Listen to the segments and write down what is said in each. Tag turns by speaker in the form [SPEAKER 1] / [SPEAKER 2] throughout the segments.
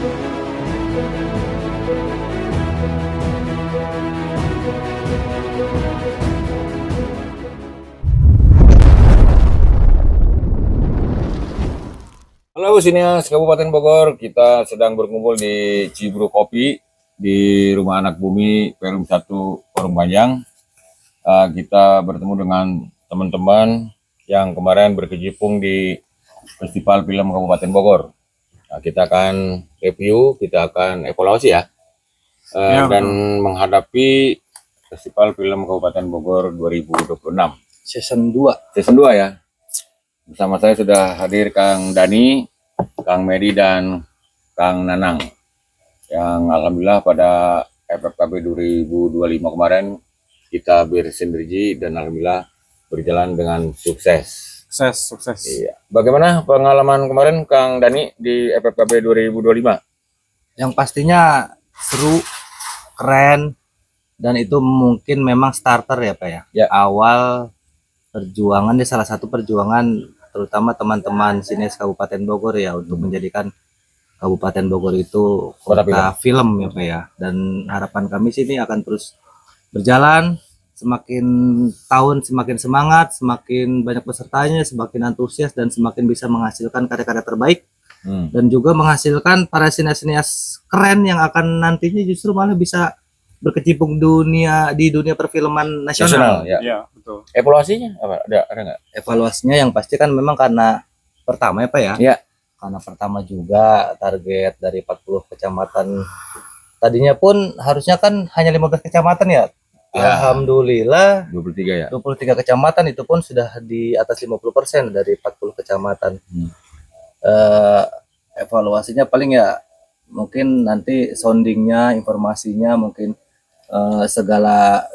[SPEAKER 1] Halo Sinias Kabupaten Bogor, kita sedang berkumpul di Ciburu Kopi di Rumah Anak Bumi Perum 1 Parung Panjang. Kita bertemu dengan teman-teman yang kemarin berkecimpung di Festival Film Kabupaten Bogor. Kita akan review, kita akan evaluasi ya, dan menghadapi Festival Film Kabupaten Bogor 2026
[SPEAKER 2] Season 2
[SPEAKER 1] ya. Bersama saya sudah hadir Kang Dani, Kang Medi, dan Kang Nanang, yang alhamdulillah pada FFKB 2025 kemarin kita bersinergi dan alhamdulillah berjalan dengan sukses.
[SPEAKER 2] Sukses.
[SPEAKER 1] Iya. Bagaimana pengalaman kemarin Kang Dani di FFKB 2025?
[SPEAKER 2] Yang pastinya seru, keren, dan itu mungkin memang starter ya Pak ya.
[SPEAKER 1] Ya.
[SPEAKER 2] Awal perjuangan di salah satu perjuangan terutama teman-teman Sinias Kabupaten Bogor ya untuk menjadikan Kabupaten Bogor itu kota film ya Pak ya. Dan harapan kami sini akan terus berjalan, semakin tahun semakin semangat, semakin banyak pesertanya, semakin antusias, dan semakin bisa menghasilkan karya-karya terbaik, dan juga menghasilkan para sinias-sinias keren yang akan nantinya justru malah bisa berkecimpung di dunia perfilman nasional.
[SPEAKER 1] Ya.
[SPEAKER 3] Iya, betul.
[SPEAKER 1] Evaluasinya apa? Ada nggak?
[SPEAKER 2] Evaluasinya yang pasti kan memang karena pertama ya Pak ya.
[SPEAKER 1] Iya.
[SPEAKER 2] Karena pertama juga target dari 40 kecamatan. Tadinya pun harusnya kan hanya 15 kecamatan ya. Alhamdulillah
[SPEAKER 1] 23 ya.
[SPEAKER 2] 23 kecamatan itu pun sudah di atas 50% dari 40 kecamatan. Evaluasinya paling ya mungkin nanti soundingnya, informasinya mungkin segala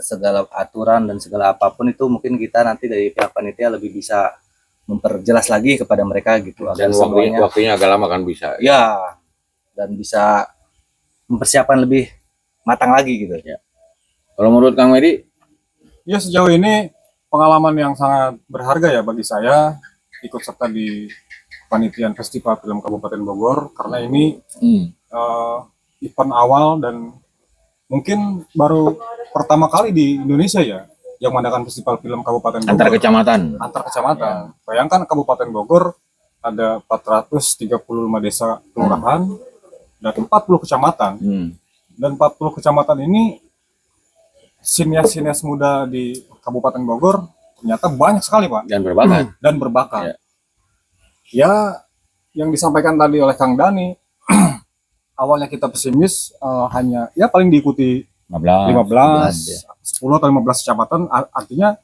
[SPEAKER 2] aturan dan segala apapun itu mungkin kita nanti dari pihak panitia lebih bisa memperjelas lagi kepada mereka gitu.
[SPEAKER 1] Dan waktunya agak lama kan bisa.
[SPEAKER 2] Ya, dan bisa mempersiapkan lebih matang lagi gitu.
[SPEAKER 1] Ya. Kalau menurut Kang Medi?
[SPEAKER 3] Ya, sejauh ini pengalaman yang sangat berharga ya bagi saya ikut serta di panitian Festival Film Kabupaten Bogor, karena ini event awal dan mungkin baru pertama kali di Indonesia ya yang mengadakan Festival Film Kabupaten Bogor
[SPEAKER 1] Antar kecamatan.
[SPEAKER 3] Ya. Bayangkan Kabupaten Bogor ada 435 desa kelurahan dan 40 kecamatan. Dan 40 kecamatan ini sinias-sinias muda di Kabupaten Bogor ternyata banyak sekali Pak. Dan berbakat. Ya, yang disampaikan tadi oleh Kang Dani, awalnya kita pesimis hanya ya paling diikuti 15, 10 atau 15 kecamatan, artinya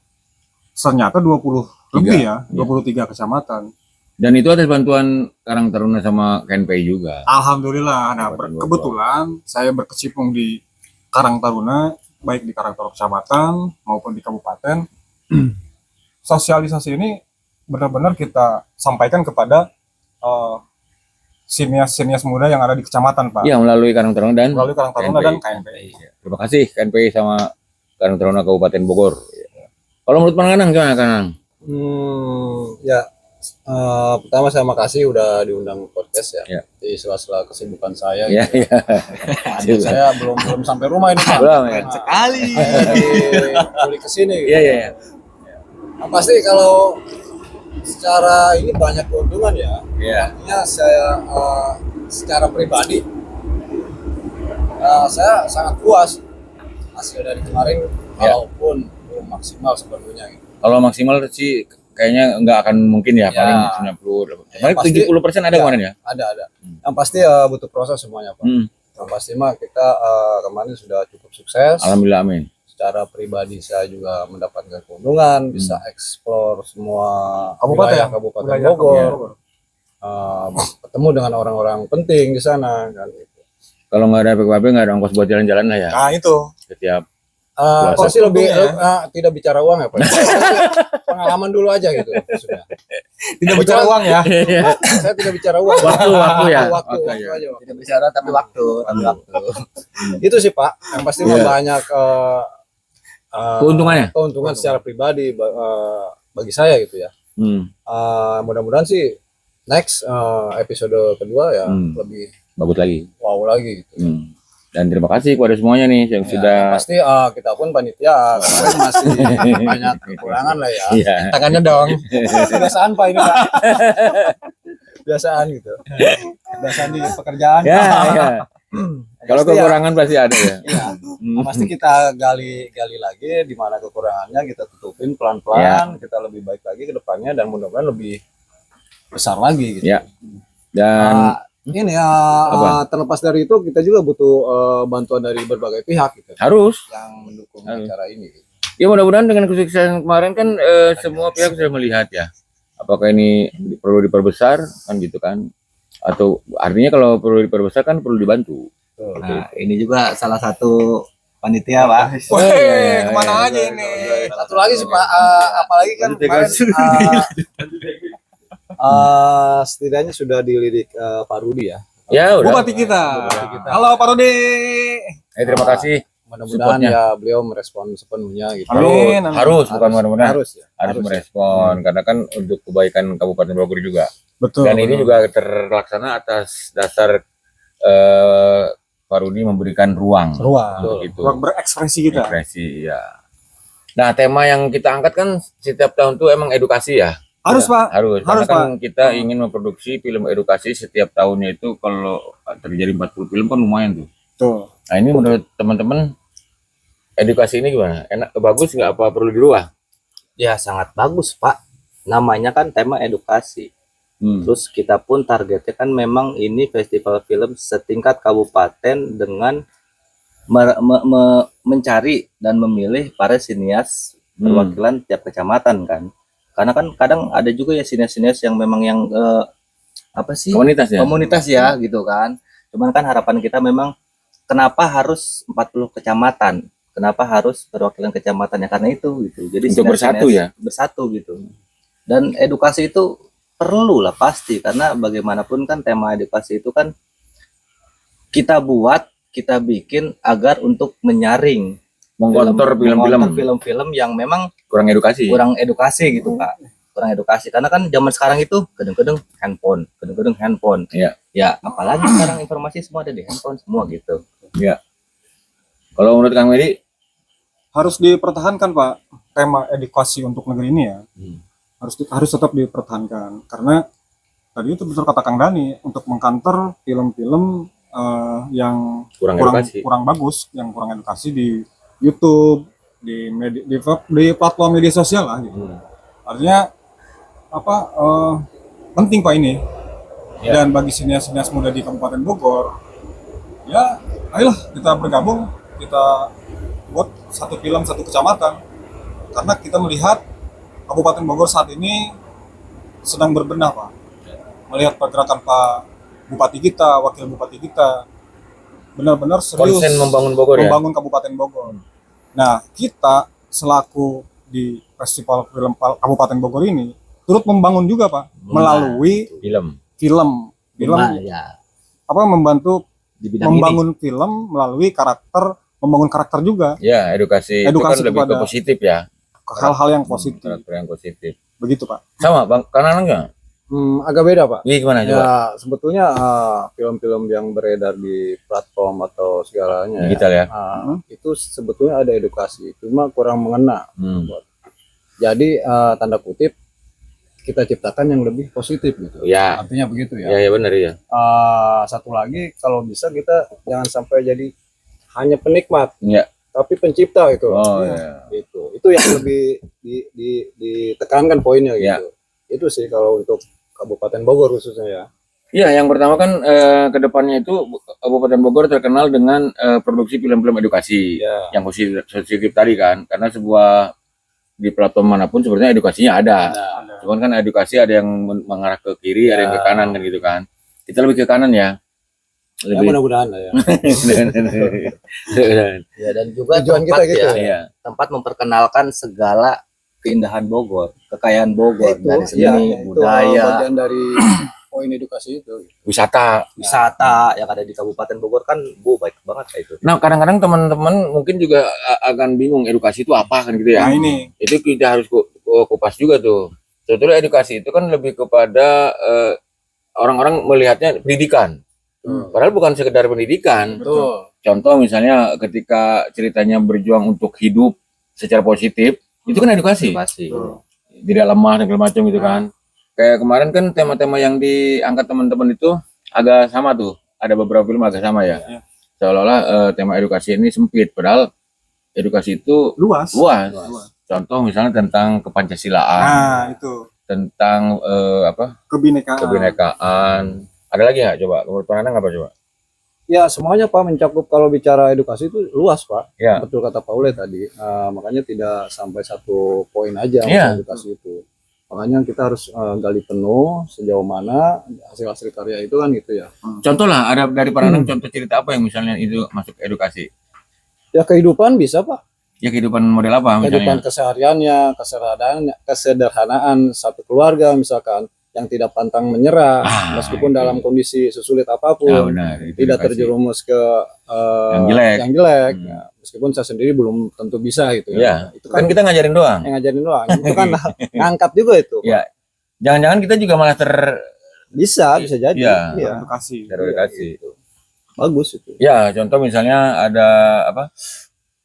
[SPEAKER 3] ternyata 20 lebih ya, 23 kecamatan.
[SPEAKER 1] Dan itu atas bantuan Karang Taruna sama KNPI juga.
[SPEAKER 3] Alhamdulillah. Nah, kebetulan saya berkecimpung di Karang Taruna, baik di Karang Taruna kecamatan maupun di kabupaten. Sosialisasi ini benar-benar kita sampaikan kepada sinias muda yang ada di kecamatan Pak.
[SPEAKER 1] Iya, melalui Karang Taruna dan
[SPEAKER 3] KNPI.
[SPEAKER 1] Terima kasih KNPI sama Karang Taruna Kabupaten Bogor. Kalau menurut Bang Anang gimana Kanang?
[SPEAKER 4] Pertama saya makasih udah diundang podcast ya. Di sela-sela kesibukan saya. Saya belum sampai rumah ini Pak.
[SPEAKER 1] Belum ya.
[SPEAKER 2] Sekali.
[SPEAKER 4] Balik ke sini.
[SPEAKER 1] Iya.
[SPEAKER 4] Nah, pasti kalau secara ini banyak keuntungan ya. Artinya saya secara pribadi saya sangat puas hasil dari kemarin, walaupun belum maksimal sepenuhnya.
[SPEAKER 1] Kalau maksimal sih kayaknya nggak akan mungkin ya, paling 90. Paling 70% ada kemarin ya?
[SPEAKER 4] Ada. Yang pasti butuh proses semuanya Pak. Yang pasti mah kita kemarin sudah cukup sukses.
[SPEAKER 1] Alhamdulillah, amin.
[SPEAKER 4] Secara pribadi saya juga mendapatkan keuntungan, bisa eksplor semua Kabupaten Bogor, ketemu dengan orang-orang penting di sana kan.
[SPEAKER 1] Kalau nggak ada PKB nggak ada ongkos buat jalan-jalan lah ya.
[SPEAKER 3] Nah itu.
[SPEAKER 1] Setiap
[SPEAKER 4] Kok sih lebih tidak bicara uang ya Pak? Pengalaman dulu aja gitu. Maksudnya.
[SPEAKER 3] Tidak bicara uang ya.
[SPEAKER 4] Saya tidak bicara uang.
[SPEAKER 1] Waktu ya.
[SPEAKER 4] Waktu aja.
[SPEAKER 2] Tidak bicara tapi waktu.
[SPEAKER 4] Itu sih Pak. Yang pasti banyak keuntungan secara pribadi bagi saya gitu ya. Mudah-mudahan sih next episode kedua ya lebih
[SPEAKER 1] bagus lagi.
[SPEAKER 4] wow lagi gitu.
[SPEAKER 1] Dan terima kasih kepada semuanya nih yang
[SPEAKER 4] Ya,
[SPEAKER 1] sudah
[SPEAKER 4] pasti kita pun panitia kemarin masih banyak kekurangan lah ya.
[SPEAKER 1] Iya.
[SPEAKER 4] Tangannya dong. Kebiasaan Pak ini Pak. Kebiasaan gitu. Kebiasaan di pekerjaan.
[SPEAKER 1] Ya, ya. Kalau
[SPEAKER 4] Pasti ya,
[SPEAKER 1] kekurangan pasti ada ya.
[SPEAKER 4] iya. Pasti kita gali lagi di mana kekurangannya, kita tutupin pelan-pelan, kita lebih baik lagi ke depannya dan mudah-mudahan lebih besar lagi gitu.
[SPEAKER 1] Ya. Dan
[SPEAKER 4] Ini
[SPEAKER 1] Apa?
[SPEAKER 4] terlepas dari itu kita juga butuh bantuan dari berbagai pihak gitu
[SPEAKER 1] harus.
[SPEAKER 4] yang mendukung
[SPEAKER 1] Harus.
[SPEAKER 4] acara ini.
[SPEAKER 1] Ya mudah-mudahan dengan kesuksesan kemarin kan semua pihak sudah melihat ya. Apakah ini perlu diperbesar kan gitu kan? Atau artinya kalau perlu diperbesar kan perlu dibantu.
[SPEAKER 2] Nah, ini juga salah satu panitia, Pak.
[SPEAKER 1] Oh, iya, iya,
[SPEAKER 3] kemana
[SPEAKER 1] iya.
[SPEAKER 3] aja ini?
[SPEAKER 4] Satu lagi sih Pak, apalagi kan kemarin setidaknya sudah dilirik Pak Rudi ya.
[SPEAKER 1] Ya udah.
[SPEAKER 3] Bupati kita.
[SPEAKER 4] Bupati kita.
[SPEAKER 3] Halo Pak Rudi.
[SPEAKER 1] Terima kasih.
[SPEAKER 4] Mudah-mudahan
[SPEAKER 1] Supportnya.
[SPEAKER 4] ya beliau merespon sepenuhnya gitu.
[SPEAKER 3] Amin.
[SPEAKER 1] Harus bukan mudah-mudahan
[SPEAKER 4] Harus ya.
[SPEAKER 1] harus merespon karena kan untuk kebaikan Kabupaten Bogor juga.
[SPEAKER 3] Betul.
[SPEAKER 1] Dan ini juga terlaksana atas dasar Pak Rudi memberikan ruang
[SPEAKER 3] ruang.
[SPEAKER 1] untuk itu.
[SPEAKER 3] Ruang berekspresi kita.
[SPEAKER 1] Ekspresi ya. Nah, tema yang kita angkat kan setiap tahun tuh emang edukasi ya.
[SPEAKER 3] Harus Pak.
[SPEAKER 1] Harus.
[SPEAKER 3] Harus,
[SPEAKER 1] Karena kan kita ingin memproduksi film edukasi setiap tahunnya itu kalau terjadi 40 film kan lumayan tuh.
[SPEAKER 3] Tuh.
[SPEAKER 1] Nah, ini menurut teman-teman edukasi ini gimana? Enak, bagus nggak apa perlu dirubah?
[SPEAKER 2] Ya, sangat bagus, Pak. Namanya kan tema edukasi. Terus kita pun targetnya kan memang ini festival film setingkat kabupaten dengan mencari dan memilih para sinias perwakilan tiap kecamatan kan. Karena kan kadang ada juga ya sinias-sinias yang memang yang apa sih?
[SPEAKER 1] Komunitas ya?
[SPEAKER 2] Komunitas ya gitu kan. Cuman kan harapan kita memang kenapa harus 40 kecamatan? Kenapa harus perwakilan kecamatan ya? Karena itu gitu. Jadi
[SPEAKER 1] Untuk bersatu ya?
[SPEAKER 2] Bersatu gitu. Dan edukasi itu perlu lah pasti karena bagaimanapun kan tema edukasi itu kan kita buat, kita bikin agar untuk menyaring
[SPEAKER 1] Mengkontor
[SPEAKER 2] film-film yang memang
[SPEAKER 1] kurang edukasi.
[SPEAKER 2] kurang edukasi gitu Pak, kurang edukasi karena kan zaman sekarang itu kadang-kadang handphone
[SPEAKER 1] Iya.
[SPEAKER 2] ya apalagi sekarang informasi semua ada di handphone semua gitu.
[SPEAKER 1] Kalau menurut Kang Medi
[SPEAKER 3] Harus dipertahankan Pak tema edukasi untuk negeri ini ya. Harus tetap dipertahankan karena tadi itu betul kata Kang Dani untuk mengkanter film-film yang
[SPEAKER 1] kurang
[SPEAKER 3] kurang
[SPEAKER 1] edukasi.
[SPEAKER 3] kurang bagus, yang kurang edukasi di YouTube, di platform media sosial lah gitu. Artinya apa penting Pak ini.
[SPEAKER 1] Ya.
[SPEAKER 3] Dan bagi sinias-sinias muda di Kabupaten Bogor, ya ayolah kita bergabung, kita buat satu film satu kecamatan. Karena kita melihat Kabupaten Bogor saat ini sedang berbenah Pak. Melihat pergerakan Pak Bupati kita, Wakil Bupati kita, benar-benar serius
[SPEAKER 1] Konsen membangun Bogor ya?
[SPEAKER 3] membangun Kabupaten Bogor. Nah, kita selaku di Festival Film Kabupaten Bogor ini turut membangun juga Pak melalui
[SPEAKER 1] Film.
[SPEAKER 2] Ya
[SPEAKER 3] apa membantu
[SPEAKER 2] di bidang
[SPEAKER 3] membangun film melalui membangun karakter juga,
[SPEAKER 1] Ya, edukasi itu kan
[SPEAKER 3] Edukasi
[SPEAKER 1] lebih ke
[SPEAKER 3] kepada-
[SPEAKER 1] positif ya.
[SPEAKER 3] hal-hal yang positif.
[SPEAKER 1] Karakter yang positif.
[SPEAKER 3] Begitu Pak.
[SPEAKER 1] Sama Bang, karena enggak?
[SPEAKER 4] Agak beda Pak.
[SPEAKER 1] Iya gimana coba?
[SPEAKER 4] Ya sebetulnya film-film yang beredar di platform atau segalanya
[SPEAKER 1] Digital ya.
[SPEAKER 4] itu sebetulnya ada edukasi, cuma kurang mengena. Jadi tanda kutip kita ciptakan yang lebih positif gitu.
[SPEAKER 1] Ya.
[SPEAKER 4] Artinya begitu ya.
[SPEAKER 1] Ya benar ya.
[SPEAKER 4] Satu lagi kalau bisa kita jangan sampai jadi hanya penikmat,
[SPEAKER 1] Ya.
[SPEAKER 4] tapi pencipta itu.
[SPEAKER 1] Oh ya.
[SPEAKER 4] Itu yang lebih ditekankan poinnya
[SPEAKER 1] Ya.
[SPEAKER 4] gitu. Itu sih kalau untuk Kabupaten Bogor khususnya ya.
[SPEAKER 1] Iya, yang pertama kan ke depannya itu Kabupaten Bogor terkenal dengan produksi film-film edukasi
[SPEAKER 4] Ya.
[SPEAKER 1] yang positif tadi kan, karena sebuah di platform manapun sebenarnya edukasinya ada. Cuman kan edukasi ada yang mengarah ke kiri, ada yang ke kanan kan gitu kan. Kita lebih ke kanan ya.
[SPEAKER 4] Ya mudah-mudahan lah ya.
[SPEAKER 2] ya dan juga
[SPEAKER 4] Tujuan
[SPEAKER 2] tempat
[SPEAKER 4] kita gitu
[SPEAKER 2] ya,
[SPEAKER 1] Iya.
[SPEAKER 2] tempat memperkenalkan segala keindahan Bogor, kekayaan Bogor dari seni, budaya,
[SPEAKER 4] bagian dari poin edukasi itu.
[SPEAKER 1] Wisata.
[SPEAKER 2] wisata yang ada di Kabupaten Bogor kan baik banget kayak itu.
[SPEAKER 1] Nah, kadang-kadang teman-teman mungkin juga akan bingung edukasi itu apa kan gitu ya.
[SPEAKER 3] Nah ini
[SPEAKER 1] Itu kita harus kupas juga tuh. Sebetulnya edukasi itu kan lebih kepada orang-orang melihatnya pendidikan. Padahal bukan sekedar pendidikan.
[SPEAKER 4] Betul.
[SPEAKER 1] Contoh misalnya ketika ceritanya berjuang untuk hidup secara positif, itu kan edukasi.
[SPEAKER 2] Edukasi.
[SPEAKER 1] Tidak lemah dan segala macam gitu kan. Kayak kemarin kan tema-tema yang diangkat teman-teman itu agak sama tuh. Ada beberapa film agak sama ya. Seolah-olah tema edukasi ini sempit, padahal edukasi itu
[SPEAKER 3] Luas.
[SPEAKER 1] luas. Contoh misalnya tentang kepancasilaan,
[SPEAKER 3] Nah, itu
[SPEAKER 1] tentang kebinekaan. Ada lagi nggak coba? Menurut Pak Nanang apa coba?
[SPEAKER 4] Ya semuanya Pak mencakup, kalau bicara edukasi itu luas Pak.
[SPEAKER 1] Ya.
[SPEAKER 4] Betul kata Pak Ule tadi. Makanya tidak sampai satu poin aja
[SPEAKER 1] Iya.
[SPEAKER 4] untuk edukasi itu. Makanya kita harus gali penuh sejauh mana hasil-hasil karya itu kan gitu ya.
[SPEAKER 1] Contoh lah, ada dari Pak Nanang contoh cerita apa yang misalnya itu masuk edukasi?
[SPEAKER 4] Ya kehidupan bisa Pak.
[SPEAKER 1] Ya kehidupan model apa
[SPEAKER 4] Kehidupan
[SPEAKER 1] misalnya?
[SPEAKER 4] kesehariannya, kesederhanaan satu keluarga misalkan, yang tidak pantang menyerah meskipun
[SPEAKER 1] itu.
[SPEAKER 4] dalam kondisi sesulit
[SPEAKER 1] Ya
[SPEAKER 4] apapun,
[SPEAKER 1] benar, itu
[SPEAKER 4] tidak
[SPEAKER 1] edukasi.
[SPEAKER 4] terjerumus ke
[SPEAKER 1] Yang jelek.
[SPEAKER 4] Ya, meskipun saya sendiri belum tentu bisa gitu
[SPEAKER 1] Ya,
[SPEAKER 4] Itu
[SPEAKER 1] kan
[SPEAKER 4] kan
[SPEAKER 1] kita ngajarin doang.
[SPEAKER 4] yang ngajarin doang. Itu kan ngangkat juga itu. Pak.
[SPEAKER 1] Ya, jangan-jangan kita juga malah
[SPEAKER 4] Bisa jadi.
[SPEAKER 1] Iya.
[SPEAKER 4] Iya.
[SPEAKER 3] edukasi.
[SPEAKER 1] teredukasi.
[SPEAKER 4] Bagus itu.
[SPEAKER 1] Ya, contoh misalnya ada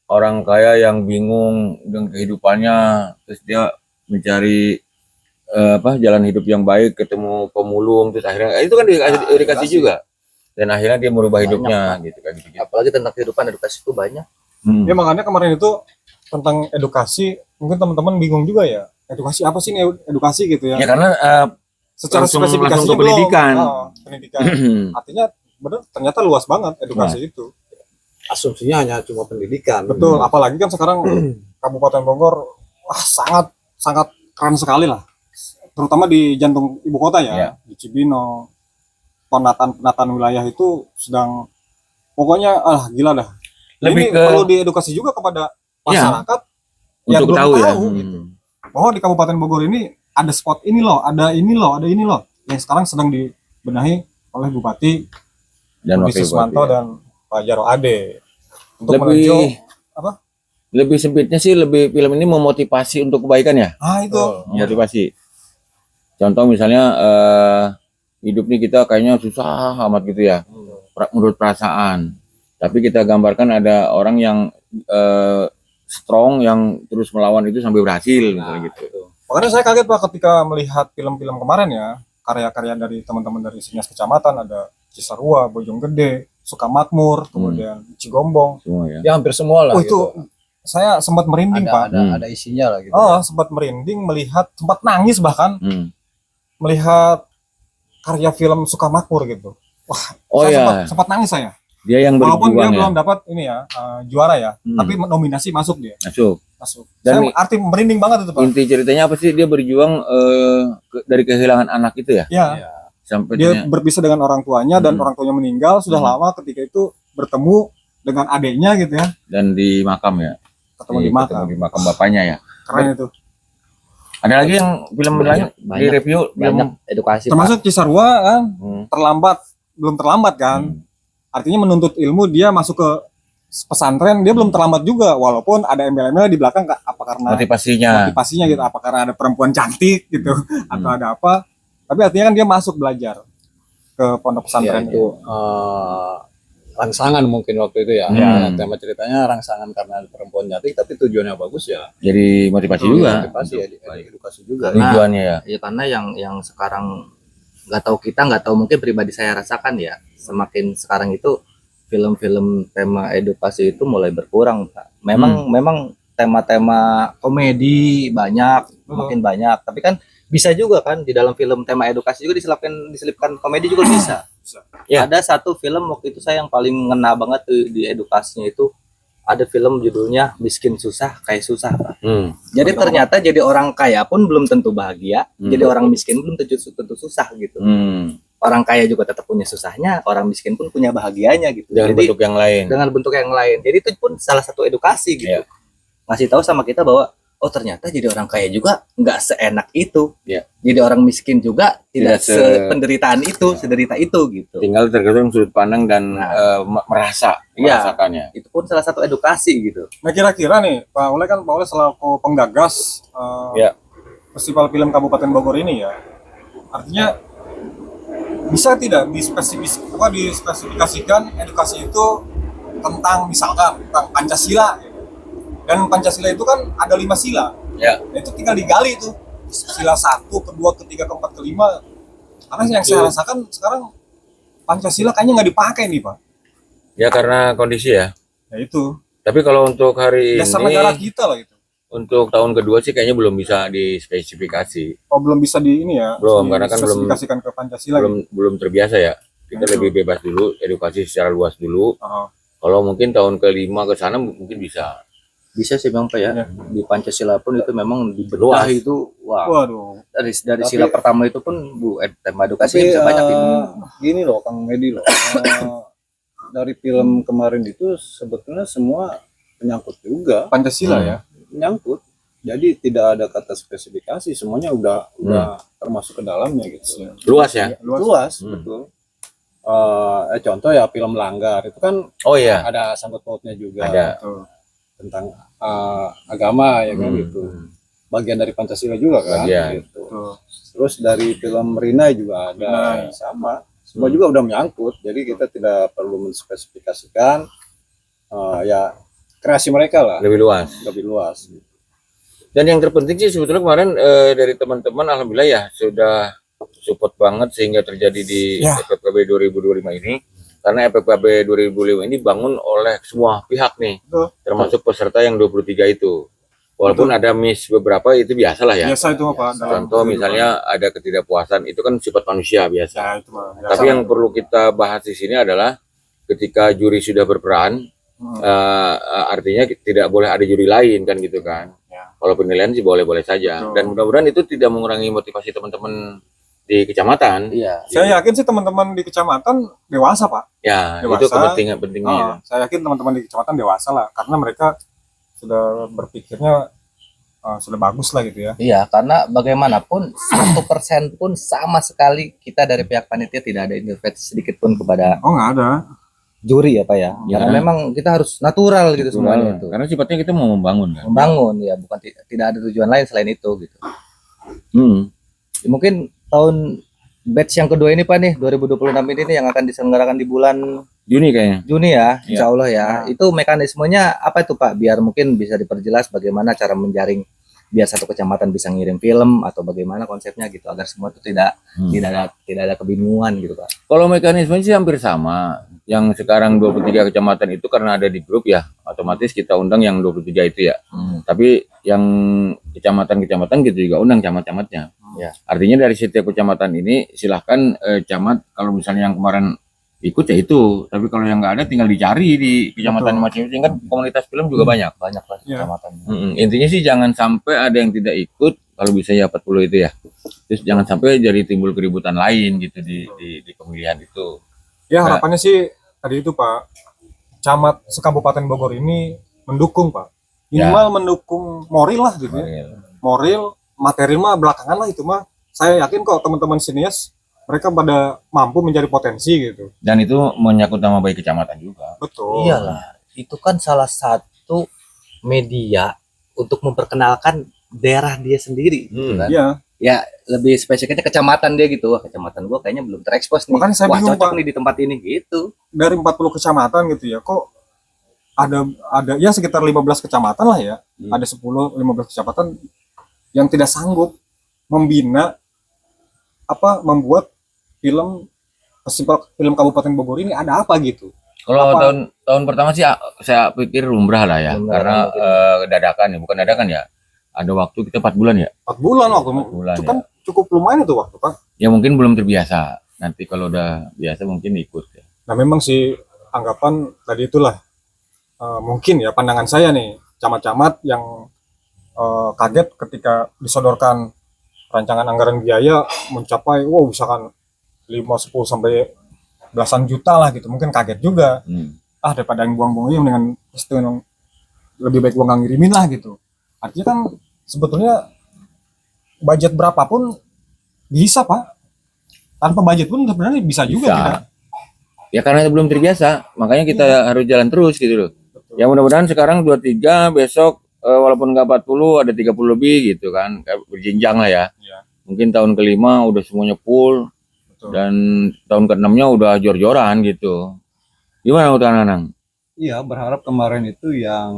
[SPEAKER 1] orang kaya yang bingung dengan kehidupannya, terus dia mencari jalan hidup yang baik, ketemu pemulung, terus akhirnya itu kan edukasi juga. Dan akhirnya dia merubah
[SPEAKER 2] Banyak,
[SPEAKER 1] hidupnya
[SPEAKER 2] Pak.
[SPEAKER 1] gitu kan gitu.
[SPEAKER 2] Apalagi tentang kehidupan, edukasi itu banyak.
[SPEAKER 3] Ya makanya kemarin itu tentang edukasi, mungkin teman-teman bingung juga ya. Edukasi apa sih ini edukasi gitu ya?
[SPEAKER 1] Ya karena
[SPEAKER 3] Secara
[SPEAKER 1] langsung
[SPEAKER 3] spesifikasinya
[SPEAKER 1] ke pendidikan.
[SPEAKER 3] Pendidikan. Artinya benar ternyata luas banget edukasi itu.
[SPEAKER 4] Asumsinya hanya cuma pendidikan.
[SPEAKER 3] Betul, apalagi kan sekarang Kabupaten Bogor sangat sangat keren sekali lah. Terutama di jantung ibu kota ya,
[SPEAKER 1] Ya.
[SPEAKER 3] di Cibino. Penataan wilayah itu sedang pokoknya gila dah.
[SPEAKER 1] Lebih
[SPEAKER 3] Ini
[SPEAKER 1] ke
[SPEAKER 3] perlu diedukasi juga kepada masyarakat yang
[SPEAKER 1] untuk
[SPEAKER 3] belum
[SPEAKER 1] tahu ya.
[SPEAKER 3] tahu gitu. Bahwa di Kabupaten Bogor ini ada spot ini loh, ada ini loh, ada ini loh yang sekarang sedang dibenahi oleh Bupati
[SPEAKER 1] Dan
[SPEAKER 3] Budi
[SPEAKER 1] wakil
[SPEAKER 3] Susmanto
[SPEAKER 1] bupati, ya.
[SPEAKER 3] dan Pak Jarwo Ade untuk
[SPEAKER 1] Lebih
[SPEAKER 3] menuju apa?
[SPEAKER 1] Lebih sempitnya sih, lebih film ini memotivasi untuk kebaikan ya.
[SPEAKER 3] Itu
[SPEAKER 1] Motivasi. Contoh misalnya hidup nih kita kayaknya susah amat gitu ya, menurut perasaan. Tapi kita gambarkan ada orang yang strong yang terus melawan itu sampai berhasil misalnya gitu.
[SPEAKER 3] makanya saya kaget Pak ketika melihat film-film kemarin ya, karya-karya dari teman-teman dari Sinias Kecamatan, ada Cisarua, Bojonggede, Sukamakmur, kemudian Cigombong.
[SPEAKER 1] Semua ya.
[SPEAKER 4] Ya hampir semua lah.
[SPEAKER 3] Oh itu saya sempat merinding Pak.
[SPEAKER 4] ada isinya lah gitu.
[SPEAKER 3] Sempat merinding melihat, sempat nangis bahkan
[SPEAKER 1] Hmm.
[SPEAKER 3] melihat karya film Sukamakmur gitu. Wah,
[SPEAKER 1] Oh
[SPEAKER 3] saya
[SPEAKER 1] ya,
[SPEAKER 3] sempat nangis saya.
[SPEAKER 1] dia yang
[SPEAKER 3] Walaupun dia
[SPEAKER 1] berjuang ya.
[SPEAKER 3] belum dapat ini ya juara ya,
[SPEAKER 1] Hmm.
[SPEAKER 3] tapi nominasi masuk dia.
[SPEAKER 1] Masuk.
[SPEAKER 3] Saya
[SPEAKER 1] Dan
[SPEAKER 3] arti merinding banget itu Pak.
[SPEAKER 1] inti ceritanya apa sih? Dia berjuang dari kehilangan anak itu ya.
[SPEAKER 3] Ya,
[SPEAKER 1] Sampai
[SPEAKER 3] dia berpisah dengan orang tuanya dan orang tuanya meninggal sudah lama, ketika itu bertemu dengan adiknya gitu ya,
[SPEAKER 1] dan di makam ya.
[SPEAKER 3] ketemu di makam.
[SPEAKER 1] Di makam bapaknya ya.
[SPEAKER 3] Keren itu.
[SPEAKER 1] Ada lagi yang film lain di
[SPEAKER 2] banyak.
[SPEAKER 1] review
[SPEAKER 2] Banyak
[SPEAKER 1] film.
[SPEAKER 2] edukasi, Pak.
[SPEAKER 3] Termasuk Cisarua kan
[SPEAKER 1] Hmm.
[SPEAKER 3] belum terlambat kan. Artinya menuntut ilmu, dia masuk ke pesantren, dia belum terlambat juga walaupun ada embel-embel di belakang apa karena motivasinya gitu, apa karena ada perempuan cantik gitu atau ada apa. Tapi artinya kan dia masuk belajar ke pondok
[SPEAKER 4] Ya,
[SPEAKER 3] pesantren
[SPEAKER 4] itu rangsangan mungkin waktu itu ya. Tema ceritanya rangsangan karena ada perempuan cantik, tapi tujuannya bagus ya.
[SPEAKER 1] Jadi motivasi juga.
[SPEAKER 4] Motivasi ya, edukasi juga.
[SPEAKER 1] Tujuannya ya.
[SPEAKER 2] Ya karena yang sekarang nggak tahu mungkin pribadi saya rasakan ya, semakin sekarang itu film-film tema edukasi itu mulai berkurang, Pak. Memang tema-tema komedi banyak, makin banyak, tapi kan bisa juga kan di dalam film tema edukasi juga diselipkan komedi juga bisa.
[SPEAKER 1] Ya.
[SPEAKER 2] Ada satu film waktu itu saya yang paling ngena banget tuh di edukasinya itu, ada film judulnya Miskin Susah Kaya Susah, Pak. Jadi ternyata jadi orang kaya pun belum tentu bahagia, jadi orang miskin belum tentu susah gitu. Orang kaya juga tetap punya susahnya, orang miskin pun punya bahagianya gitu.
[SPEAKER 1] Dengan
[SPEAKER 2] Jadi
[SPEAKER 1] bentuk yang lain.
[SPEAKER 2] dengan bentuk yang lain. Jadi itu pun salah satu edukasi gitu.
[SPEAKER 1] Iya.
[SPEAKER 2] Ngasih tahu sama kita bahwa oh ternyata jadi orang kaya juga nggak seenak itu.
[SPEAKER 1] Iya.
[SPEAKER 2] Jadi orang miskin juga tidak
[SPEAKER 1] Tidak
[SPEAKER 2] sependeritaan itu, sederita itu gitu.
[SPEAKER 1] Tinggal tergantung sudut pandang dan merasakannya.
[SPEAKER 2] Itu pun salah satu edukasi gitu.
[SPEAKER 3] Nah kira-kira nih Pak Ule selaku penggagas
[SPEAKER 1] Ya.
[SPEAKER 3] Festival Film Kabupaten Bogor ini ya, artinya bisa tidak dispesifikasikan edukasi itu tentang misalkan tentang Pancasila, dan Pancasila itu kan ada 5 sila.
[SPEAKER 1] Ya.
[SPEAKER 3] Nah, itu tinggal digali tuh sila 1, kedua, ketiga, keempat, kelima. Karena yang saya rasakan sekarang Pancasila kayaknya nggak dipakai nih Pak.
[SPEAKER 1] Ya karena kondisi ya.
[SPEAKER 3] Ya itu
[SPEAKER 1] Tapi kalau untuk hari
[SPEAKER 3] dasar
[SPEAKER 1] ini,
[SPEAKER 3] negara kita loh itu.
[SPEAKER 1] untuk tahun kedua sih kayaknya belum bisa dispesifikasi.
[SPEAKER 3] Oh belum bisa di ini ya?
[SPEAKER 1] Belum, karena kan
[SPEAKER 3] dispesifikasikan ke Pancasila.
[SPEAKER 1] Belum terbiasa ya. Kita
[SPEAKER 3] Betul.
[SPEAKER 1] lebih bebas dulu, edukasi secara luas dulu.
[SPEAKER 3] Oh,
[SPEAKER 1] Kalau mungkin tahun ke-5 ke sana mungkin bisa.
[SPEAKER 2] Bisa sih Bang Pak ya.
[SPEAKER 3] Iya.
[SPEAKER 2] Di Pancasila pun itu memang
[SPEAKER 1] Luas.
[SPEAKER 2] dibedah itu wah.
[SPEAKER 3] waduh.
[SPEAKER 2] Dari
[SPEAKER 4] Tapi-
[SPEAKER 2] sila pertama itu pun tema edukasi
[SPEAKER 4] Tapi
[SPEAKER 2] bisa banyak ini.
[SPEAKER 4] gini loh Kang Medi loh, dari film kemarin itu sebetulnya semua menyangkut juga,
[SPEAKER 3] Pancasila ya.
[SPEAKER 4] menyangkut. Jadi tidak ada kata spesifikasi, semuanya udah termasuk ke dalamnya gitu.
[SPEAKER 1] Luas ya.
[SPEAKER 4] Luas,
[SPEAKER 1] Hmm.
[SPEAKER 4] betul. Contoh ya film Langgar itu kan
[SPEAKER 1] Oh iya,
[SPEAKER 4] ada sangkut pautnya juga
[SPEAKER 1] ada.
[SPEAKER 3] Betul.
[SPEAKER 4] tentang agama ya kan
[SPEAKER 1] Hmm.
[SPEAKER 4] gitu. Bagian dari Pancasila juga kan
[SPEAKER 1] Bagian.
[SPEAKER 4] gitu.
[SPEAKER 3] Betul.
[SPEAKER 4] Terus dari film Rinai juga ada
[SPEAKER 3] Rinai.
[SPEAKER 4] sama. Semua juga udah menyangkut. Jadi kita tidak perlu menspesifikasikan ya kreasi mereka lah
[SPEAKER 1] Lebih luas.
[SPEAKER 4] lebih luas.
[SPEAKER 1] Dan yang terpenting sih sebetulnya kemarin dari teman-teman alhamdulillah ya sudah support banget sehingga terjadi di
[SPEAKER 3] Ya.
[SPEAKER 1] FFKB 2025 ini. Karena FFKB 2025 ini bangun oleh semua pihak nih,
[SPEAKER 3] Betul.
[SPEAKER 1] termasuk peserta yang 23 itu. Walaupun ada miss beberapa itu biasalah ya.
[SPEAKER 3] Biasa itu Pak. dalam
[SPEAKER 1] Contoh
[SPEAKER 3] kehidupan.
[SPEAKER 1] misalnya ada ketidakpuasan itu kan sifat manusia biasa.
[SPEAKER 3] Ya itu Pak.
[SPEAKER 1] Tapi yang perlu kita bahas di sini adalah ketika juri sudah berperan, artinya tidak boleh ada juri lain kan gitu kan.
[SPEAKER 3] Ya.
[SPEAKER 1] Kalau penilaian sih boleh-boleh saja.
[SPEAKER 3] Betul.
[SPEAKER 1] Dan mudah-mudahan itu tidak mengurangi motivasi teman-teman di kecamatan.
[SPEAKER 2] Iya.
[SPEAKER 3] Saya yakin sih teman-teman di kecamatan dewasa Pak.
[SPEAKER 1] Ya,
[SPEAKER 3] Dewasa.
[SPEAKER 1] itu pentingnya.
[SPEAKER 3] Saya yakin teman-teman di kecamatan dewasa lah, karena mereka sudah berpikirnya sudah bagus lah gitu ya.
[SPEAKER 2] Iya, karena bagaimanapun 1% pun sama sekali kita dari pihak panitia tidak ada intervensi sedikit pun kepada
[SPEAKER 3] Oh nggak ada.
[SPEAKER 2] juri ya Pak ya.
[SPEAKER 1] Ya.
[SPEAKER 2] Karena memang kita harus natural gitu semuanya itu.
[SPEAKER 1] Karena sifatnya kita mau membangun kan.
[SPEAKER 2] Membangun ya, bukan tidak ada tujuan lain selain itu gitu.
[SPEAKER 1] Hmm.
[SPEAKER 2] Mungkin tahun batch yang kedua ini Pak nih 2026 ini yang akan diselenggarakan di bulan
[SPEAKER 1] Juni kayaknya.
[SPEAKER 2] Juni ya,
[SPEAKER 1] Iya.
[SPEAKER 2] insya Allah ya. Itu mekanismenya apa itu Pak? Biar mungkin bisa diperjelas bagaimana cara menjaring biar satu kecamatan bisa ngirim film atau bagaimana konsepnya gitu agar semua itu tidak ada kebingungan gitu Pak.
[SPEAKER 1] Kalau mekanisme sih hampir sama. Yang sekarang 23 kecamatan itu karena ada di grup ya, otomatis kita undang yang 23 itu ya. Tapi yang kecamatan-kecamatan gitu juga undang camat-camatnya.
[SPEAKER 2] Ya.
[SPEAKER 1] Artinya dari setiap kecamatan ini silahkan camat kalau misalnya yang kemarin ikut ya itu. Tapi kalau yang nggak ada tinggal dicari di kecamatan
[SPEAKER 3] Betul.
[SPEAKER 1] masing-masing kan komunitas film juga banyak.
[SPEAKER 2] Banyak lah
[SPEAKER 3] Ya.
[SPEAKER 2] kecamatan.
[SPEAKER 1] Intinya sih jangan sampai ada yang tidak ikut kalau bisa ya 40 itu ya. Terus jangan sampai jadi timbul keributan lain gitu di pemilihan itu.
[SPEAKER 3] Ya harapannya sih tadi itu Pak, camat sekabupaten Bogor ini mendukung Pak. Minimal mendukung moral lah gitu ya. Moral, materi mah belakangan lah itu mah. Saya yakin kok teman-teman sinias mereka pada mampu mencari potensi gitu.
[SPEAKER 1] Dan itu menyangkut nama baik kecamatan juga.
[SPEAKER 3] Betul.
[SPEAKER 2] Iyalah, itu kan salah satu media untuk memperkenalkan daerah dia sendiri gitu kan.
[SPEAKER 3] Iya.
[SPEAKER 2] Ya lebih spesifiknya kecamatan dia gitu. Wah, kecamatan gua kayaknya belum terekspos nih.
[SPEAKER 3] Makanya saya
[SPEAKER 2] Wah,
[SPEAKER 3] bingung,
[SPEAKER 2] cocok
[SPEAKER 3] Pak.
[SPEAKER 2] nih di tempat ini gitu.
[SPEAKER 3] Dari 40 kecamatan gitu ya, kok ada ya sekitar 15 kecamatan lah ya. Ada 10-15 kecamatan yang tidak sanggup membina membuat festival film Kabupaten Bogor ini ada apa gitu.
[SPEAKER 1] Kalau
[SPEAKER 3] Apa?
[SPEAKER 1] tahun pertama sih saya pikir lumrah lah ya,
[SPEAKER 2] Lumrah
[SPEAKER 1] karena dadakan ya, bukan dadakan ya. Ada waktu kita 4 bulan ya.
[SPEAKER 3] 4 bulan waktu
[SPEAKER 1] 4 bulan
[SPEAKER 3] itu
[SPEAKER 1] ya.
[SPEAKER 3] kan cukup lumayan itu waktu Pak.
[SPEAKER 1] Ya mungkin belum terbiasa. Nanti kalau udah biasa mungkin ikut ya.
[SPEAKER 3] Nah memang sih anggapan tadi itulah mungkin ya pandangan saya nih camat-camat yang kaget ketika disodorkan rancangan anggaran biaya mencapai misalkan 5, 10 sampai belasan juta lah gitu, mungkin kaget juga. Daripada yang buang-buang ini mendingan lebih baik gua nggak ngirimin lah gitu. Artinya kan sebetulnya budget berapapun bisa Pak, tanpa budget pun sebenarnya bisa juga
[SPEAKER 1] Bisa.
[SPEAKER 3] kita.
[SPEAKER 1] Ya karena itu belum terbiasa, makanya kita harus jalan terus gitu loh. Ya mudah-mudahan sekarang 23, besok walaupun nggak 40 ada 30 lebih gitu kan, kayak berjenjang lah ya.
[SPEAKER 3] Iya.
[SPEAKER 1] Mungkin tahun kelima udah semuanya full.
[SPEAKER 3] Betul.
[SPEAKER 1] Dan tahun ke-6-nya udah jor-joran gitu. Gimana menurut Anang?
[SPEAKER 5] Iya, berharap kemarin itu yang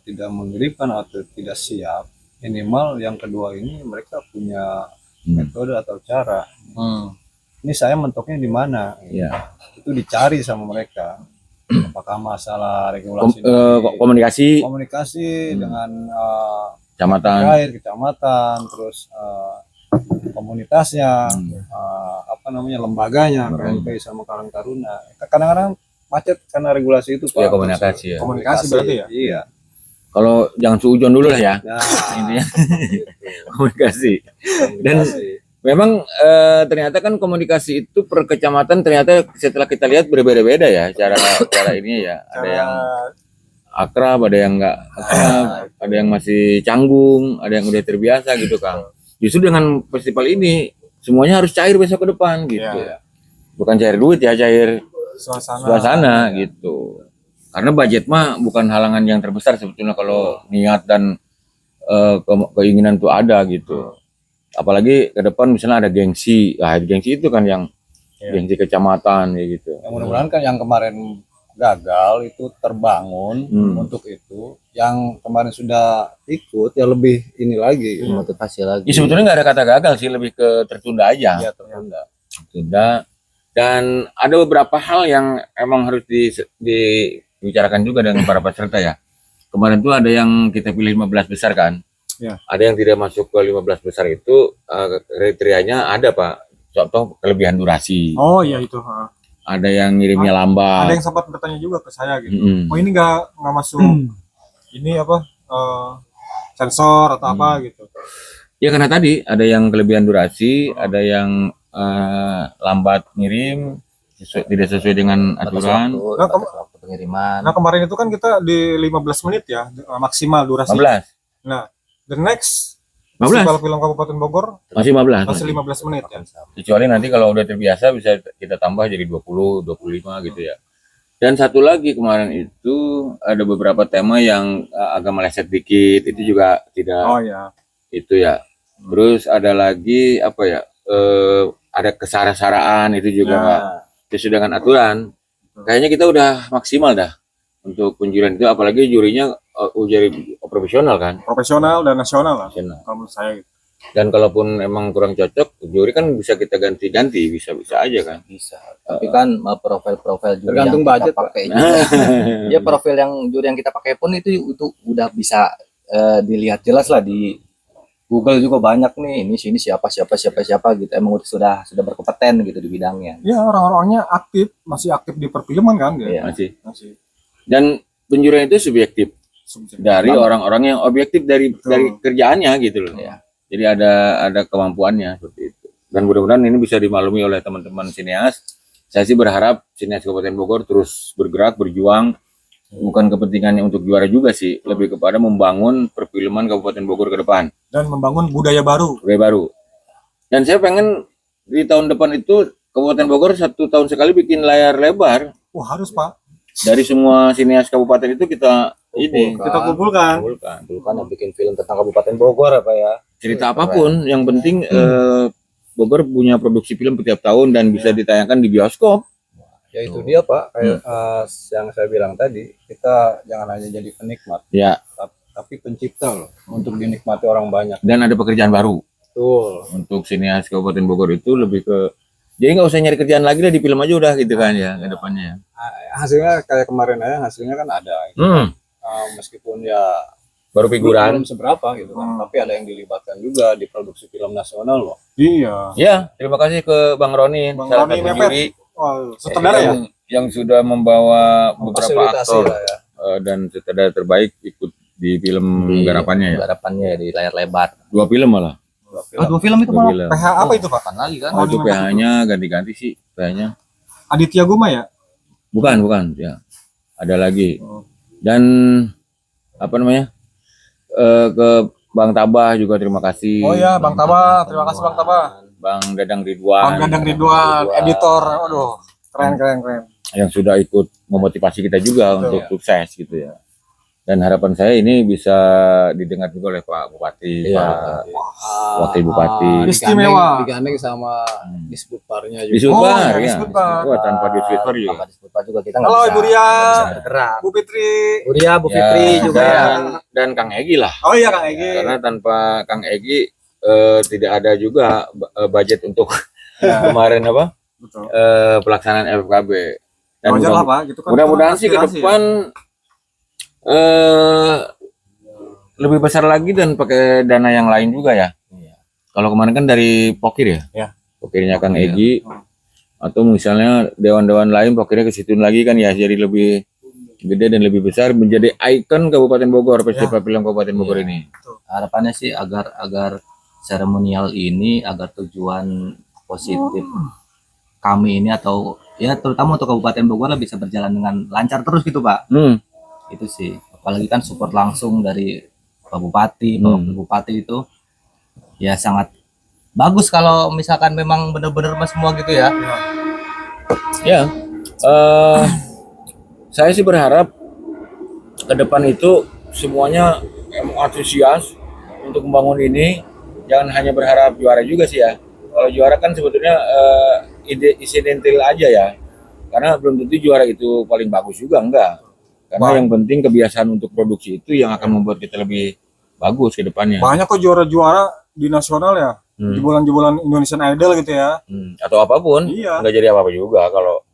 [SPEAKER 5] tidak mengirimkan atau tidak siap, minimal yang kedua ini mereka punya metode atau cara. Ini saya mentoknya di mana?
[SPEAKER 1] Ya.
[SPEAKER 5] Itu dicari sama mereka. Apakah masalah regulasi dari
[SPEAKER 1] Komunikasi
[SPEAKER 5] dengan
[SPEAKER 1] kecamatan.
[SPEAKER 5] terkait kecamatan, terus komunitasnya, lembaganya, KNP sama Karang Taruna. Kadang-kadang macet karena regulasi itu, Pak.
[SPEAKER 1] Ya, komunikasi ya.
[SPEAKER 3] Komunikasi berarti ya?
[SPEAKER 5] Iya.
[SPEAKER 1] Kalau jangan suujon dulu lah ya.
[SPEAKER 5] Nah,
[SPEAKER 1] Intinya komunikasi. Dan memang ternyata kan komunikasi itu per kecamatan ternyata setelah kita lihat berbeda-beda ya cara ini ya. Ada yang akrab, ada yang enggak akrab, ada yang masih canggung, ada yang udah terbiasa gitu, Kang. Justru dengan festival ini semuanya harus cair besok ke depan gitu.
[SPEAKER 3] Iya.
[SPEAKER 1] Bukan cair duit ya, cair
[SPEAKER 3] Suasana.
[SPEAKER 1] gitu. Karena budget mah bukan halangan yang terbesar sebetulnya kalau niat dan keinginan tuh ada gitu. Apalagi ke depan misalnya ada gengsi, gengsi itu kan yang gengsi kecamatan ya gitu.
[SPEAKER 5] yang mudah-mudahan kan yang kemarin gagal itu terbangun untuk itu. Yang kemarin sudah ikut ya lebih ini lagi,
[SPEAKER 2] motivasi lagi.
[SPEAKER 1] Ya sebetulnya nggak ada kata gagal sih, lebih ke tertunda aja.
[SPEAKER 5] ya tertunda.
[SPEAKER 1] Tertunda. Dan ada beberapa hal yang emang harus dibicarakan juga dengan para peserta ya. Kemarin tuh ada yang kita pilih 15 besar kan.
[SPEAKER 3] Ya.
[SPEAKER 1] Ada yang tidak masuk ke 15 besar itu kriterianya ada, Pak. Contoh kelebihan durasi.
[SPEAKER 3] Oh iya itu.
[SPEAKER 1] Ada yang ngirimnya
[SPEAKER 3] Ada
[SPEAKER 1] lambat.
[SPEAKER 3] yang sempat bertanya juga ke saya gitu.
[SPEAKER 1] Mm-mm.
[SPEAKER 3] Oh ini nggak masuk ini apa sensor atau apa gitu.
[SPEAKER 1] Ya karena tadi ada yang kelebihan durasi, ada yang lambat ngirim, tidak sesuai dengan aturan.
[SPEAKER 2] Batas waktu pengiriman.
[SPEAKER 3] Nah kemarin itu kan kita di 15 menit ya maksimal durasi.
[SPEAKER 1] 15.
[SPEAKER 3] Nah the next
[SPEAKER 1] 15.
[SPEAKER 3] Festival Film Kabupaten Bogor
[SPEAKER 1] Masih 15.
[SPEAKER 3] masih 15 menit ya.
[SPEAKER 1] Kecuali nanti kalau udah terbiasa bisa kita tambah jadi 20, 25 gitu ya. Dan satu lagi kemarin itu ada beberapa tema yang agak meleset dikit, itu juga tidak
[SPEAKER 3] Oh ya.
[SPEAKER 1] itu ya. Terus ada lagi apa ya? Ada kesara-saraan itu juga nggak sesuai dengan aturan. Kayaknya kita udah maksimal dah untuk penjurian itu, apalagi jurinya juri profesional kan.
[SPEAKER 3] Profesional dan nasional lah.
[SPEAKER 1] Nasional.
[SPEAKER 3] Kalau menurut saya gitu.
[SPEAKER 1] Dan kalaupun emang kurang cocok, juri kan bisa kita ganti-ganti, bisa-bisa aja kan.
[SPEAKER 2] Bisa. Tapi kan profil-profil juri
[SPEAKER 5] Tergantung
[SPEAKER 2] yang kita
[SPEAKER 5] budget, Pak.
[SPEAKER 2] pakai juga. Ya profil yang juri yang kita pakai pun itu udah bisa dilihat jelas lah di Google juga banyak nih. Ini sini siapa gitu. Emang sudah berkompeten gitu di bidangnya.
[SPEAKER 3] Ya orang-orangnya masih aktif di perfilman kan dia.
[SPEAKER 2] Iya.
[SPEAKER 1] Masih. Dan penjurian itu subjektif dari orang-orang yang objektif dari kerjaannya gitu loh.
[SPEAKER 2] Iya.
[SPEAKER 1] Jadi ada kemampuannya seperti itu. Dan mudah-mudahan ini bisa dimaklumi oleh teman-teman sineas. Saya sih berharap sineas Kabupaten Bogor terus bergerak, berjuang. Bukan kepentingannya untuk juara juga sih, lebih kepada membangun perfilman Kabupaten Bogor ke depan.
[SPEAKER 3] Dan membangun budaya baru.
[SPEAKER 1] Dan saya pengen di tahun depan itu Kabupaten Bogor 1 tahun sekali bikin layar lebar.
[SPEAKER 3] Wah harus Pak.
[SPEAKER 1] Dari semua sineas kabupaten itu kita
[SPEAKER 3] Kita kumpulkan.
[SPEAKER 2] Bukan yang bikin film tentang Kabupaten Bogor apa ya?
[SPEAKER 1] cerita apapun, yang penting Bogor punya produksi film setiap tahun dan bisa ditayangkan di bioskop.
[SPEAKER 5] Ya itu dia, Pak. Kayak yang saya bilang tadi, kita jangan hanya jadi penikmat,
[SPEAKER 1] Ya,
[SPEAKER 5] tapi pencipta loh, untuk dinikmati orang banyak.
[SPEAKER 1] dan ada pekerjaan baru
[SPEAKER 5] Betul.
[SPEAKER 1] untuk sineas Kabupaten Bogor itu lebih ke, jadi nggak usah nyari kerjaan lagi, di film aja udah gitu kan ya ke depannya.
[SPEAKER 5] Hasilnya kayak kemarin aja, hasilnya kan ada. Meskipun ya
[SPEAKER 1] Baru figuran.
[SPEAKER 5] belum seberapa gitu kan, tapi ada yang dilibatkan juga di produksi film nasional loh.
[SPEAKER 3] Iya.
[SPEAKER 1] Ya, terima kasih ke Bang Roni,
[SPEAKER 3] Bang
[SPEAKER 1] salah
[SPEAKER 3] Roni
[SPEAKER 1] satu
[SPEAKER 3] Mepet.
[SPEAKER 1] juri
[SPEAKER 3] Sutradara ya.
[SPEAKER 1] yang sudah membawa beberapa
[SPEAKER 5] Fasilitasi
[SPEAKER 1] aktor
[SPEAKER 5] lah ya.
[SPEAKER 1] dan sutradara terbaik ikut di film garapannya ya.
[SPEAKER 2] Garapannya di layar lebar.
[SPEAKER 1] 2 film malah.
[SPEAKER 2] 2 film itu
[SPEAKER 1] 2
[SPEAKER 2] malah.
[SPEAKER 1] film.
[SPEAKER 3] PH apa itu Pak?
[SPEAKER 2] Kapan lagi kan?
[SPEAKER 1] Oh, itu PH-nya ganti-ganti sih PH-nya.
[SPEAKER 3] Aditya Guma ya?
[SPEAKER 1] Bukan ya. Ada lagi. Dan apa namanya? Ke Bang Tabah juga terima kasih.
[SPEAKER 3] Oh ya Bang Tabah, terima kasih Bang Tabah.
[SPEAKER 1] Bang Dadang Ridwan
[SPEAKER 3] Bang Gadang Ridwan, editor. Aduh, keren.
[SPEAKER 1] yang sudah ikut memotivasi kita juga untuk sukses gitu ya. Dan harapan saya ini bisa didengar juga oleh Pak Bupati, Pak Wakil Bupati.
[SPEAKER 3] Istimewa.
[SPEAKER 4] Digandeng sama disputarnya juga.
[SPEAKER 1] Disupar,
[SPEAKER 3] Oh,
[SPEAKER 1] ya.
[SPEAKER 3] disupar.
[SPEAKER 1] Wah, tanpa disupar juga.
[SPEAKER 2] Tanpa disebut juga kita nggak
[SPEAKER 3] Halo
[SPEAKER 2] bisa,
[SPEAKER 3] Ibu Ria,
[SPEAKER 2] nggak bisa bergerak.
[SPEAKER 3] Bu Fitri.
[SPEAKER 2] Bu Ria, Bu
[SPEAKER 1] Ya,
[SPEAKER 2] Fitri juga ya.
[SPEAKER 1] dan Kang Egi lah.
[SPEAKER 3] Oh iya Kang Egi.
[SPEAKER 1] Karena tanpa Kang Egi tidak ada juga budget untuk
[SPEAKER 3] Ya,
[SPEAKER 1] kemarin apa
[SPEAKER 3] betul.
[SPEAKER 1] pelaksanaan FKB. Dan
[SPEAKER 3] Wajar lah Pak, gitu kan.
[SPEAKER 1] mudah-mudahan sih ke
[SPEAKER 3] aspirasi ya.
[SPEAKER 1] depan lebih besar lagi dan pakai dana yang lain juga ya. Kalau kemarin kan dari Pokir ya,
[SPEAKER 3] Ya.
[SPEAKER 1] Pokirnya Kang Egi, atau misalnya dewan-dewan lain Pokirnya ke situ lagi kan ya, jadi lebih gede dan lebih besar, menjadi ikon Kabupaten Bogor, Festival Film Kabupaten Bogor ini.
[SPEAKER 2] Harapannya sih agar seremonial ini, agar tujuan positif kami ini, atau ya terutama untuk Kabupaten Bogor lah, bisa berjalan dengan lancar terus gitu Pak. Itu sih, apalagi kan support langsung dari Pak Bupati, Pak Wakil Bupati itu ya sangat bagus kalau misalkan memang benar-benar mas semua gitu ya.
[SPEAKER 1] Ya, saya sih berharap ke depan itu semuanya antusias untuk membangun ini. Jangan hanya berharap juara juga sih ya. Kalau juara kan sebetulnya insidental aja ya. Karena belum tentu juara itu paling bagus juga, enggak. Karena yang penting kebiasaan untuk produksi itu yang akan membuat kita lebih bagus ke depannya.
[SPEAKER 3] Banyak kok juara-juara di nasional ya. Jebolan-jebolan Indonesian Idol gitu ya.
[SPEAKER 1] Atau apapun,
[SPEAKER 3] Iya.
[SPEAKER 1] enggak jadi apa-apa juga kalau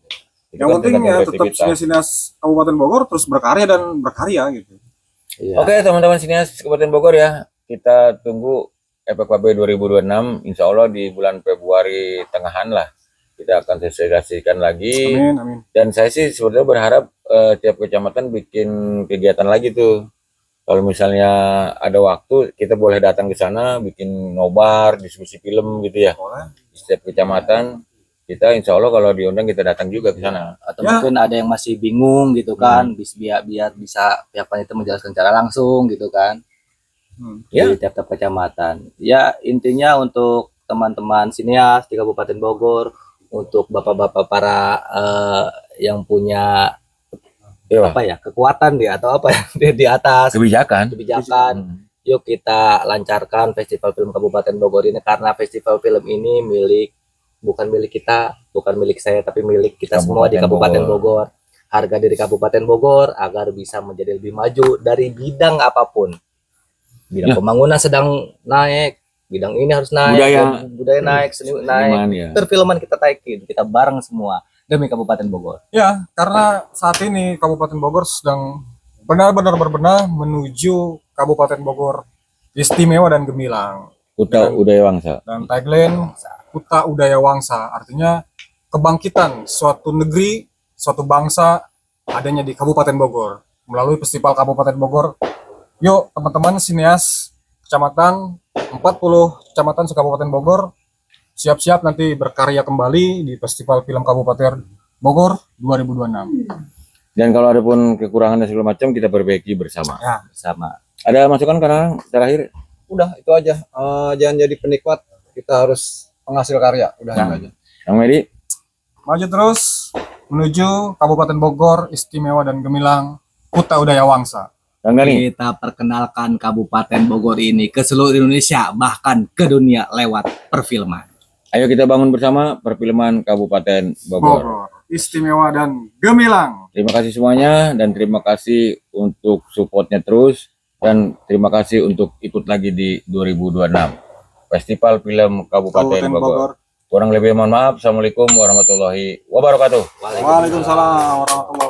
[SPEAKER 1] itu
[SPEAKER 3] Yang
[SPEAKER 1] kan
[SPEAKER 3] penting
[SPEAKER 1] tergantung
[SPEAKER 3] ya tetap
[SPEAKER 1] kreativitas.
[SPEAKER 3] sinias-sinias Kabupaten Bogor terus berkarya dan berkarya gitu.
[SPEAKER 1] Oke, teman-teman sinias Kabupaten Bogor ya, kita tunggu FKB 2026, insya Allah di bulan Februari tengahan lah kita akan sosialisasikan lagi.
[SPEAKER 3] Amin, amin.
[SPEAKER 1] Dan saya sih sebetulnya berharap tiap kecamatan bikin kegiatan lagi tuh. Kalau misalnya ada waktu, kita boleh datang ke sana, bikin nobar, diskusi film gitu ya.
[SPEAKER 3] Boleh.
[SPEAKER 1] Di setiap kecamatan, kita insya Allah kalau diundang kita datang juga ke sana.
[SPEAKER 2] Atau
[SPEAKER 3] Ya.
[SPEAKER 2] mungkin ada yang masih bingung gitu kan, biar bisa pihak panitia menjelaskan secara langsung gitu kan.
[SPEAKER 1] Ya.
[SPEAKER 2] Di tiap-tiap kecamatan. Ya intinya untuk teman-teman sinias di Kabupaten Bogor, untuk bapak-bapak para yang punya
[SPEAKER 1] Iya,
[SPEAKER 2] apa ya, kekuatan dia atau apa ya di atas
[SPEAKER 1] kebijakan.
[SPEAKER 2] kebijakan, yuk kita lancarkan Festival Film Kabupaten Bogor ini, karena festival film ini bukan milik kita, bukan milik saya, tapi milik kita semua di Kabupaten Bogor. Harga diri Kabupaten Bogor agar bisa menjadi lebih maju dari bidang apapun. Bidang pembangunan sedang naik, bidang ini harus naik, budaya naik, seni naik,
[SPEAKER 1] Seniman, ya.
[SPEAKER 2] perfilman kita naikin, kita bareng semua demi Kabupaten Bogor.
[SPEAKER 3] Ya, karena saat ini Kabupaten Bogor sedang benar-benar berbenah menuju Kabupaten Bogor istimewa dan gemilang.
[SPEAKER 1] Kuta Udaya Wangsa.
[SPEAKER 3] Dan tagline Kuta Udaya Wangsa, artinya kebangkitan suatu negeri, suatu bangsa adanya di Kabupaten Bogor. Melalui Festival Kabupaten Bogor, yuk teman-teman sinias kecamatan, 40 kecamatan se-Kabupaten Bogor, siap-siap nanti berkarya kembali di Festival Film Kabupaten Bogor 2026.
[SPEAKER 1] Dan kalau ada pun kekurangan dan segala macam kita perbaiki bersama.
[SPEAKER 3] Ya,
[SPEAKER 2] Bersama.
[SPEAKER 1] Ada masukan karena terakhir?
[SPEAKER 4] Udah itu aja. Jangan jadi penikmat, kita harus penghasil karya. Udah itu aja.
[SPEAKER 1] Kang Medi?
[SPEAKER 3] maju terus menuju Kabupaten Bogor istimewa dan gemilang Kuta Udaya Wangsa.
[SPEAKER 1] Kang Gani?
[SPEAKER 2] Kita perkenalkan Kabupaten Bogor ini ke seluruh Indonesia, bahkan ke dunia lewat perfilman.
[SPEAKER 1] Ayo kita bangun bersama perfilman Kabupaten Bogor.
[SPEAKER 3] Istimewa dan gemilang.
[SPEAKER 1] Terima kasih semuanya dan terima kasih untuk supportnya terus dan terima kasih untuk ikut lagi di 2026 Festival Film Kabupaten Bogor. Kurang lebih mohon maaf. Assalamualaikum warahmatullahi wabarakatuh.
[SPEAKER 3] Waalaikumsalam warahmatullahi wabarakatuh.